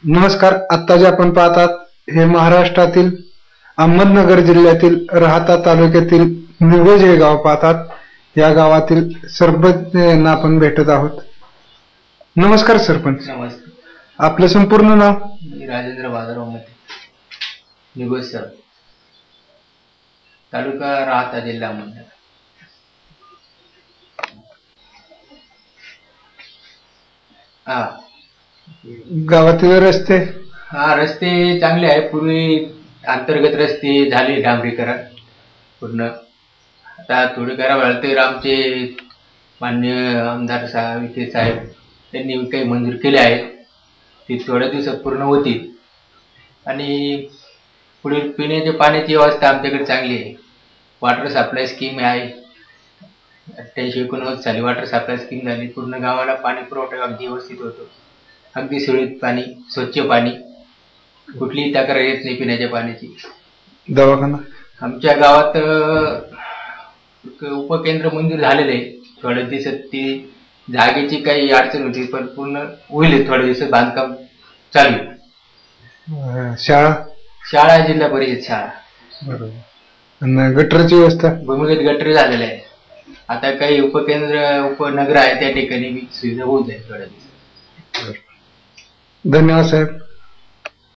नमस्कार. आता जे आपण पाहतात हे महाराष्ट्रातील अहमदनगर जिल्ह्यातील राहाता तालुक्यातील निवज हे गाव पाहतात. या गावातील सरपंच यांना आपण भेटत आहोत. नमस्कार सरपंच. नमस्कार. आपलं संपूर्ण नाव? राजेंद्र बाजाराव मध्ये, निवज तालुका राहाता, जिल्हा अहमदनगर. हा, गावातील रस्ते? हा, रस्ते चांगले आहे. पूर्वी अंतर्गत रस्ते झाले डांबरीकरण पूर्ण. आता थोडे करावं लागते. आमचे मान्य आमदार साहेब, विखे साहेब त्यांनी काही मंजूर केले आहेत. ते थोड्या दिवसात पूर्ण होतील. आणि पुढील पिण्याच्या पाण्याची व्यवस्था आमच्याकडे चांगली आहे. वॉटर सप्लाय स्कीम आहे. 88-89 साली वॉटर सप्लाय स्कीम झाली. पूर्ण गावाला पाणी पुरवठा अगदी व्यवस्थित होतो. अगदी सुरळीत पाणी, स्वच्छ पाणी, कुठलीही तक्रार येत नाही पिण्याच्या पाण्याची. दवाखाना? आमच्या गावात उपकेंद्र मंजूर झालेले आहे. थोड्या दिवसात ती जागेची काही अडचण होती, पण पूर्ण होईल. थोड्या दिवसात बांधकाम चालू आहे. शाळा? शाळा जिल्हा परिषद शाळा. बरोबर. गटरची व्यवस्था? भूमिगत गटर झालेले आहे. आता काही उपकेंद्र, उपनगर आहे, त्या ठिकाणी सुविधा होऊन जाईल थोड्या दिवसात. धन्यवाद साहेब.